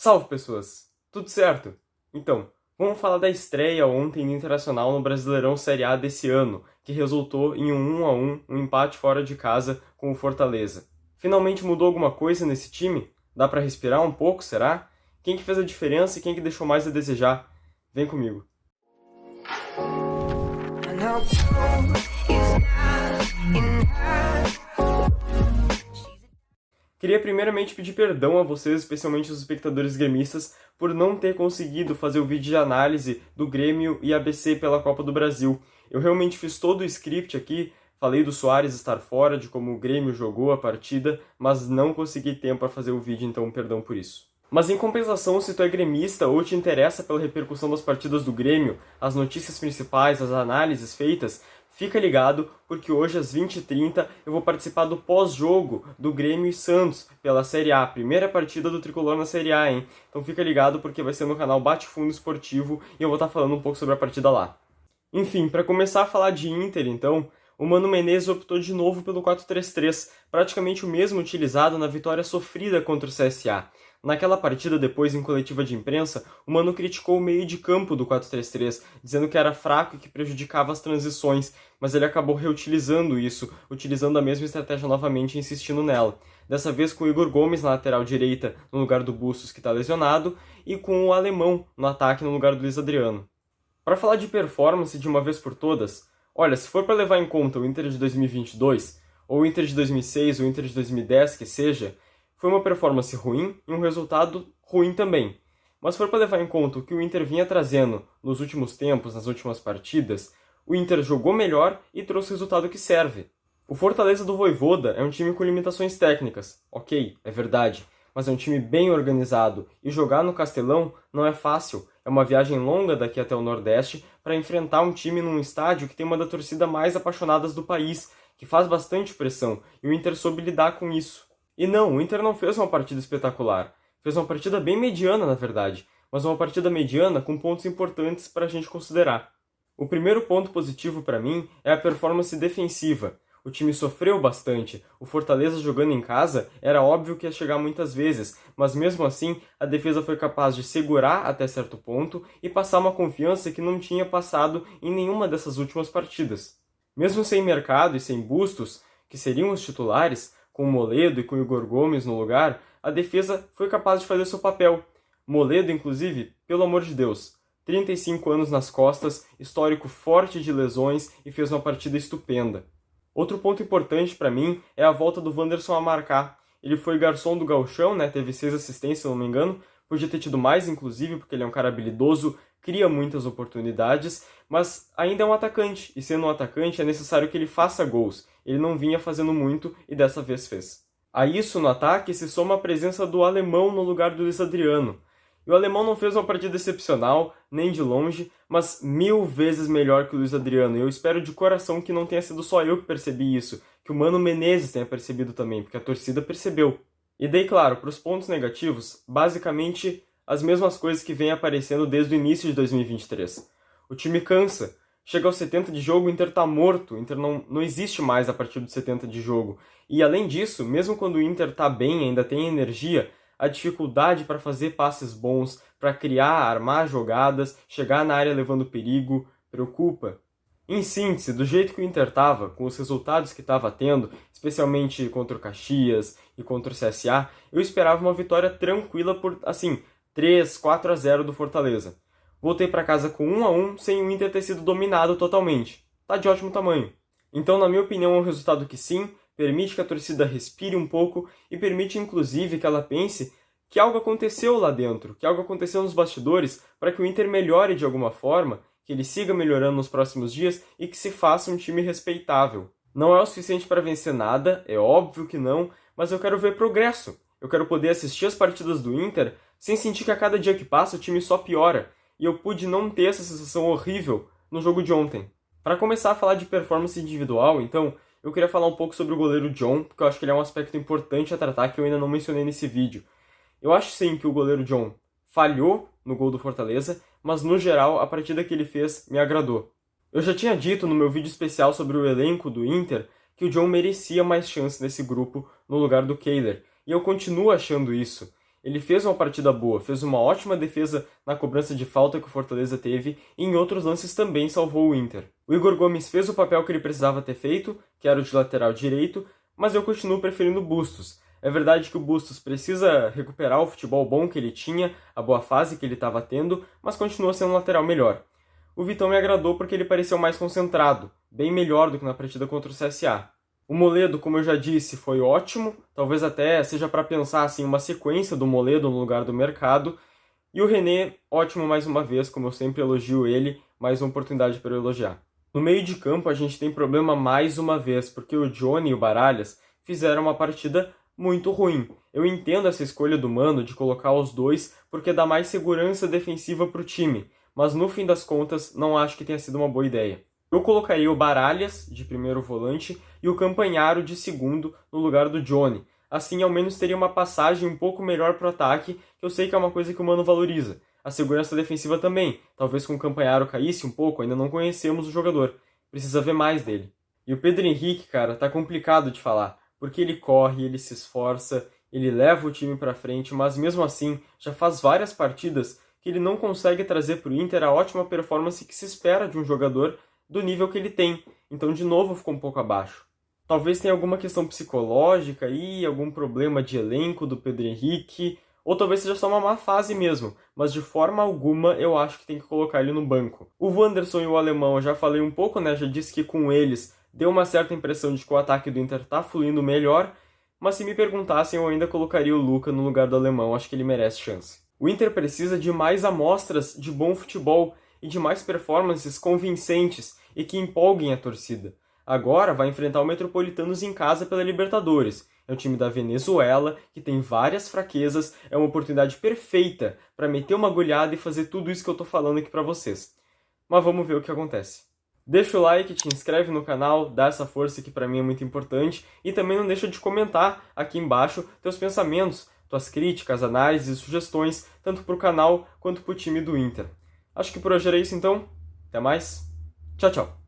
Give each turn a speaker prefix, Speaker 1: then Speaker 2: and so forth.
Speaker 1: Salve, pessoas! Tudo certo? Então, vamos falar da estreia ontem do Internacional no Brasileirão Série A desse ano, que resultou em um 1-1, um empate fora de casa com o Fortaleza. Finalmente mudou alguma coisa nesse time? Dá pra respirar um pouco, será? Quem que fez a diferença e quem que deixou mais a desejar? Vem comigo. Queria primeiramente pedir perdão a vocês, especialmente os espectadores gremistas, por não ter conseguido fazer o vídeo de análise do Grêmio e ABC pela Copa do Brasil. Eu realmente fiz todo o script aqui, falei do Soares estar fora, de como o Grêmio jogou a partida, mas não consegui tempo para fazer o vídeo, então perdão por isso. Mas em compensação, se tu é gremista ou te interessa pela repercussão das partidas do Grêmio, as notícias principais, as análises feitas, fica ligado, porque hoje às 20h30 eu vou participar do pós-jogo do Grêmio e Santos pela Série A, primeira partida do Tricolor na Série A, hein? Então fica ligado porque vai ser no canal Bate Fundo Esportivo e eu vou estar falando um pouco sobre a partida lá. Enfim, para começar a falar de Inter, então, o Mano Menezes optou de novo pelo 4-3-3, praticamente o mesmo utilizado na vitória sofrida contra o CSA. Naquela partida, depois em coletiva de imprensa, o Mano criticou o meio de campo do 4-3-3, dizendo que era fraco e que prejudicava as transições, mas ele acabou reutilizando isso, utilizando a mesma estratégia novamente e insistindo nela. Dessa vez com o Igor Gomes na lateral direita, no lugar do Bustos, que está lesionado, e com o Alemão no ataque, no lugar do Luiz Adriano. Para falar de performance de uma vez por todas, olha, se for para levar em conta o Inter de 2022, ou o Inter de 2006, ou o Inter de 2010, que seja, foi uma performance ruim e um resultado ruim também. Mas se for para levar em conta o que o Inter vinha trazendo nos últimos tempos, nas últimas partidas, o Inter jogou melhor e trouxe o resultado que serve. O Fortaleza do Vojvoda é um time com limitações técnicas, ok, é verdade, mas é um time bem organizado e jogar no Castelão não é fácil. É uma viagem longa daqui até o Nordeste para enfrentar um time num estádio que tem uma das torcidas mais apaixonadas do país, que faz bastante pressão, e o Inter soube lidar com isso. E não, o Inter não fez uma partida espetacular. Fez uma partida bem mediana, na verdade, mas uma partida mediana com pontos importantes para a gente considerar. O primeiro ponto positivo para mim é a performance defensiva. O time sofreu bastante. O Fortaleza jogando em casa era óbvio que ia chegar muitas vezes, mas mesmo assim a defesa foi capaz de segurar até certo ponto e passar uma confiança que não tinha passado em nenhuma dessas últimas partidas. Mesmo sem Mercado e sem Bustos, que seriam os titulares, com o Moledo e com o Igor Gomes no lugar, a defesa foi capaz de fazer seu papel. Moledo, inclusive, pelo amor de Deus, 35 anos nas costas, histórico forte de lesões e fez uma partida estupenda. Outro ponto importante para mim é a volta do Wanderson a marcar. Ele foi garçom do Gauchão, né? Teve 6 assistências, se não me engano, podia ter tido mais, inclusive, porque ele é um cara habilidoso, cria muitas oportunidades, mas ainda é um atacante, e sendo um atacante é necessário que ele faça gols. Ele não vinha fazendo muito e dessa vez fez. A isso, no ataque, se soma a presença do Alemão no lugar do Luiz Adriano. E o Alemão não fez uma partida excepcional, nem de longe, mas 1000 vezes melhor que o Luiz Adriano. E eu espero de coração que não tenha sido só eu que percebi isso, que o Mano Menezes tenha percebido também, porque a torcida percebeu. E daí, claro, para os pontos negativos, basicamente as mesmas coisas que vêm aparecendo desde o início de 2023. O time cansa. Chega aos 70 de jogo, o Inter tá morto. O Inter não existe mais a partir dos 70 de jogo. E além disso, mesmo quando o Inter tá bem, ainda tem energia, a dificuldade para fazer passes bons, para criar, armar jogadas, chegar na área levando perigo, preocupa. Em síntese, do jeito que o Inter tava, com os resultados que estava tendo, especialmente contra o Caxias e contra o CSA, eu esperava uma vitória tranquila por, 3, 4-0 do Fortaleza. Voltei para casa com 1-1, sem o Inter ter sido dominado totalmente. Tá de ótimo tamanho. Então, na minha opinião, é um resultado que sim, permite que a torcida respire um pouco e permite, inclusive, que ela pense que algo aconteceu lá dentro, que algo aconteceu nos bastidores para que o Inter melhore de alguma forma, que ele siga melhorando nos próximos dias e que se faça um time respeitável. Não é o suficiente para vencer nada, é óbvio que não, mas eu quero ver progresso. Eu quero poder assistir as partidas do Inter sem sentir que a cada dia que passa o time só piora. E eu pude não ter essa sensação horrível no jogo de ontem. Para começar a falar de performance individual, então, eu queria falar um pouco sobre o goleiro John, porque eu acho que ele é um aspecto importante a tratar que eu ainda não mencionei nesse vídeo. Eu acho sim que o goleiro John falhou no gol do Fortaleza, mas no geral a partida que ele fez me agradou. Eu já tinha dito no meu vídeo especial sobre o elenco do Inter que o John merecia mais chance nesse grupo no lugar do Kehler, e eu continuo achando isso. Ele fez uma partida boa, fez uma ótima defesa na cobrança de falta que o Fortaleza teve e em outros lances também salvou o Inter. O Igor Gomes fez o papel que ele precisava ter feito, que era o de lateral direito, mas eu continuo preferindo o Bustos. É verdade que o Bustos precisa recuperar o futebol bom que ele tinha, a boa fase que ele estava tendo, mas continua sendo um lateral melhor. O Vitão me agradou porque ele pareceu mais concentrado, bem melhor do que na partida contra o CSA. O Moledo, como eu já disse, foi ótimo, talvez até seja para pensar assim uma sequência do Moledo no lugar do Mercado. E o René, ótimo mais uma vez, como eu sempre elogio ele, mais uma oportunidade para eu elogiar. No meio de campo a gente tem problema mais uma vez, porque o Johnny e o Baralhas fizeram uma partida muito ruim. Eu entendo essa escolha do Mano de colocar os dois porque dá mais segurança defensiva para o time, mas no fim das contas não acho que tenha sido uma boa ideia. Eu colocaria o Baralhas de primeiro volante e o Campanharo de segundo no lugar do Johnny. Assim, ao menos teria uma passagem um pouco melhor para o ataque, que eu sei que é uma coisa que o Mano valoriza. A segurança defensiva também. Talvez com o Campanharo caísse um pouco, ainda não conhecemos o jogador. Precisa ver mais dele. E o Pedro Henrique, cara, tá complicado de falar, porque ele corre, ele se esforça, ele leva o time para frente, mas mesmo assim, já faz várias partidas que ele não consegue trazer para o Inter a ótima performance que se espera de um jogador do nível que ele tem. Então, de novo, ficou um pouco abaixo. Talvez tenha alguma questão psicológica aí, algum problema de elenco do Pedro Henrique, ou talvez seja só uma má fase mesmo, mas de forma alguma eu acho que tem que colocar ele no banco. O Wanderson e o Alemão, eu já falei um pouco, né? Já disse que com eles deu uma certa impressão de que o ataque do Inter tá fluindo melhor, mas se me perguntassem eu ainda colocaria o Luca no lugar do Alemão, acho que ele merece chance. O Inter precisa de mais amostras de bom futebol e de mais performances convincentes e que empolguem a torcida. Agora vai enfrentar o Metropolitanos em casa pela Libertadores. É um time da Venezuela, que tem várias fraquezas, é uma oportunidade perfeita para meter uma goleada e fazer tudo isso que eu tô falando aqui para vocês. Mas vamos ver o que acontece. Deixa o like, te inscreve no canal, dá essa força que para mim é muito importante e também não deixa de comentar aqui embaixo teus pensamentos, tuas críticas, análises e sugestões, tanto pro canal quanto pro time do Inter. Acho que por hoje era isso então. Até mais. Tchau, tchau.